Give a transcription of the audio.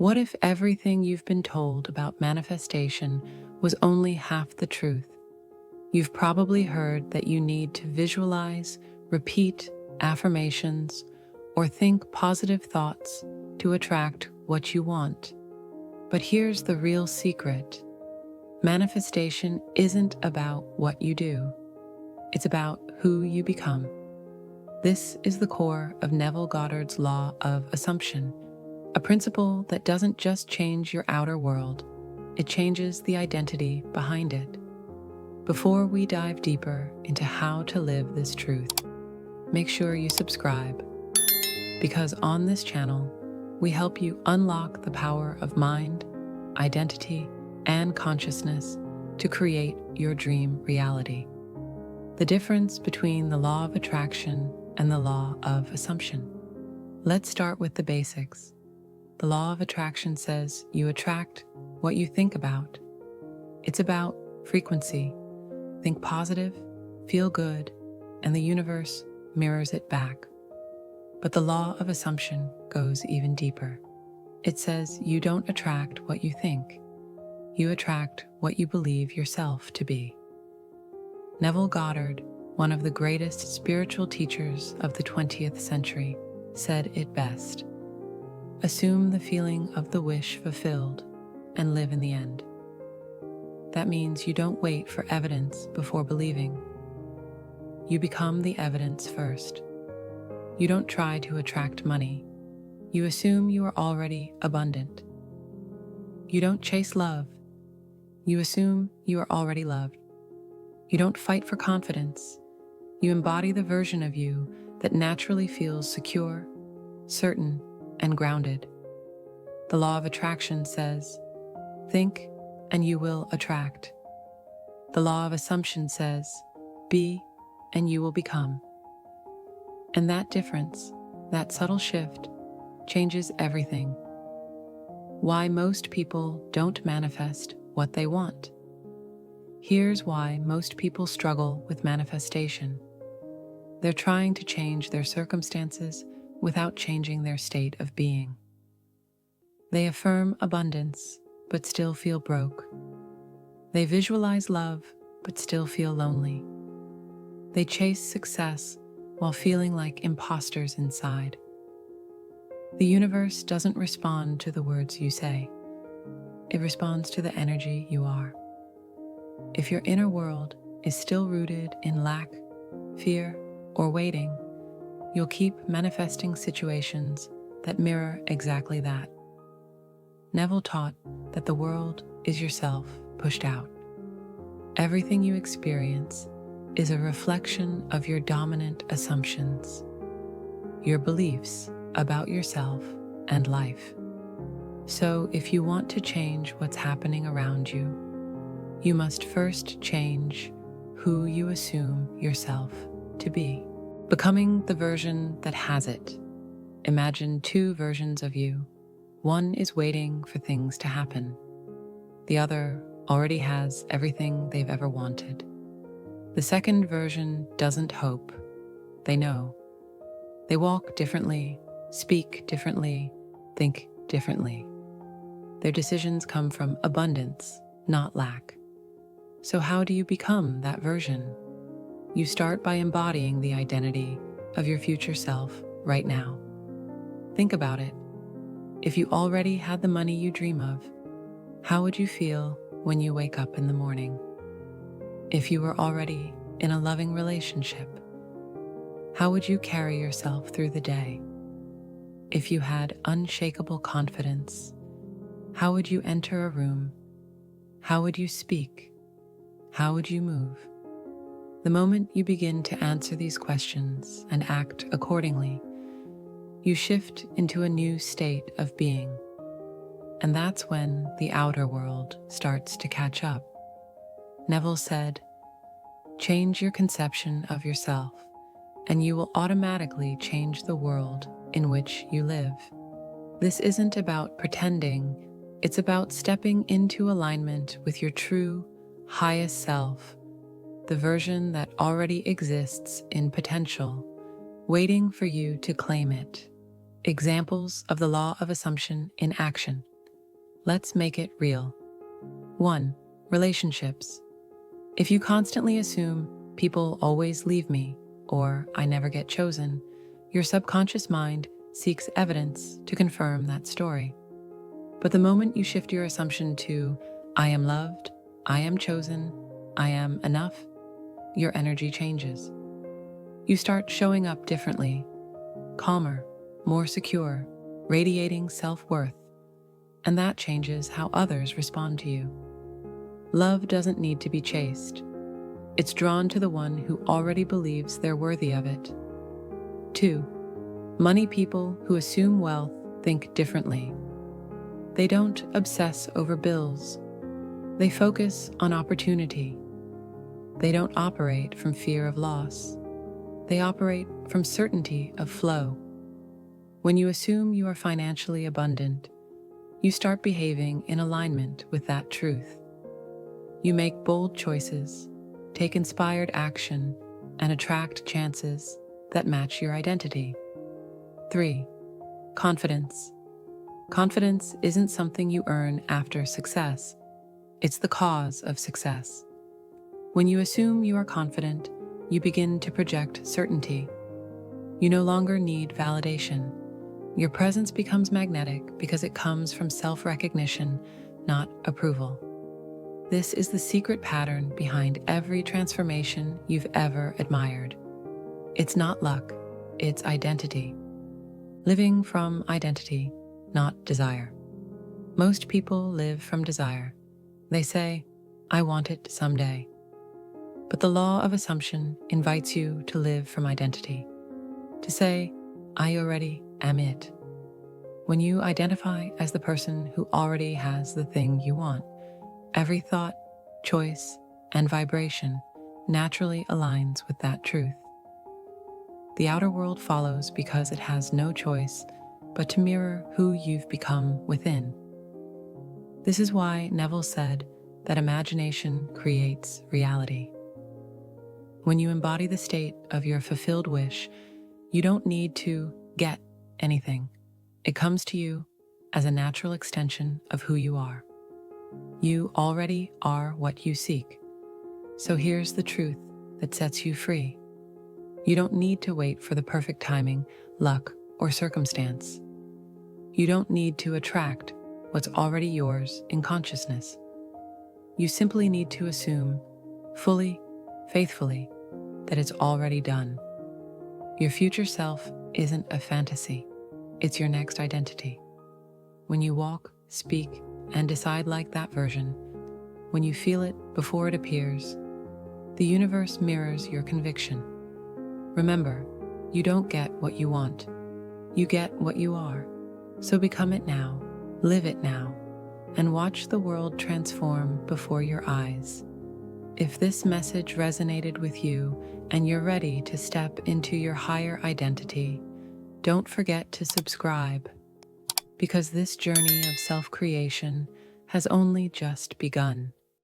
What if everything you've been told about manifestation was only half the truth? You've probably heard that you need to visualize, repeat affirmations, or think positive thoughts to attract what you want. But here's the real secret. Manifestation isn't about what you do. It's about who you become. This is the core of Neville Goddard's law of assumption, a principle that doesn't just change your outer world, it changes the identity behind it. Before we dive deeper into how to live this truth, make sure you subscribe, because on this channel, we help you unlock the power of mind, identity, and consciousness to create your dream reality. The difference between the law of attraction and the law of assumption. Let's start with the basics. The law of attraction says you attract what you think about. It's about frequency. Think positive, feel good, and the universe mirrors it back. But the law of assumption goes even deeper. It says you don't attract what you think. You attract what you believe yourself to be. Neville Goddard, one of the greatest spiritual teachers of the 20th century, said it best. Assume the feeling of the wish fulfilled and live in the end. That means you don't wait for evidence before believing. You become the evidence first. You don't try to attract money. You assume you are already abundant. You don't chase love. You assume you are already loved. You don't fight for confidence. You embody the version of you that naturally feels secure, certain, and grounded. The law of attraction says, think and you will attract. The law of assumption says, be and you will become. And that difference, that subtle shift, changes everything. Why most people don't manifest what they want. Here's why most people struggle with manifestation. They're trying to change their circumstances without changing their state of being. They affirm abundance, but still feel broke. They visualize love, but still feel lonely. They chase success while feeling like imposters inside. The universe doesn't respond to the words you say. It responds to the energy you are. If your inner world is still rooted in lack, fear, or waiting, you'll keep manifesting situations that mirror exactly that. Neville taught that the world is yourself pushed out. Everything you experience is a reflection of your dominant assumptions, your beliefs about yourself and life. So if you want to change what's happening around you, you must first change who you assume yourself to be. Becoming the version that has it. Imagine two versions of you. One is waiting for things to happen. The other already has everything they've ever wanted. The second version doesn't hope. They know. They walk differently, speak differently, think differently. Their decisions come from abundance, not lack. So how do you become that version? You start by embodying the identity of your future self right now. Think about it. If you already had the money you dream of, how would you feel when you wake up in the morning? If you were already in a loving relationship, how would you carry yourself through the day? If you had unshakable confidence, how would you enter a room? How would you speak? How would you move? The moment you begin to answer these questions and act accordingly, you shift into a new state of being. And that's when the outer world starts to catch up. Neville said, change your conception of yourself, and you will automatically change the world in which you live. This isn't about pretending, it's about stepping into alignment with your true, highest self, the version that already exists in potential, waiting for you to claim it. Examples of the law of assumption in action. let's make it real. 1. Relationships. If you constantly assume people always leave me or I never get chosen, your subconscious mind seeks evidence to confirm that story. But the moment you shift your assumption to I am loved, I am chosen, I am enough, your energy changes. You start showing up differently, calmer, more secure, radiating self-worth, and that changes how others respond to you. Love doesn't need to be chased. It's drawn to the one who already believes they're worthy of it. 2. Money people who assume wealth think differently. They don't obsess over bills. They focus on opportunity. They don't operate from fear of loss. They operate from certainty of flow. When you assume you are financially abundant, you start behaving in alignment with that truth. You make bold choices, take inspired action, and attract chances that match your identity. 3. Confidence. Confidence isn't something you earn after success. It's the cause of success. When you assume you are confident, you begin to project certainty. You no longer need validation. Your presence becomes magnetic because it comes from self-recognition, not approval. This is the secret pattern behind every transformation you've ever admired. It's not luck, it's identity. Living from identity, not desire. Most people live from desire. They say, I want it someday. But the law of assumption invites you to live from identity, to say, I already am it. When you identify as the person who already has the thing you want, every thought, choice, and vibration naturally aligns with that truth. The outer world follows because it has no choice but to mirror who you've become within. This is why Neville said that imagination creates reality. When you embody the state of your fulfilled wish, you don't need to get anything. It comes to you as a natural extension of who you are. You already are what you seek. So here's the truth that sets you free. You don't need to wait for the perfect timing, luck, or circumstance. You don't need to attract what's already yours in consciousness. You simply need to assume, fully, faithfully, that it's already done. Your future self isn't a fantasy. It's your next identity. When you walk, speak, and decide like that version, when you feel it before it appears, the universe mirrors your conviction. Remember, you don't get what you want. You get what you are. So become it now, live it now, and watch the world transform before your eyes. If this message resonated with you and you're ready to step into your higher identity, don't forget to subscribe, because this journey of self-creation has only just begun.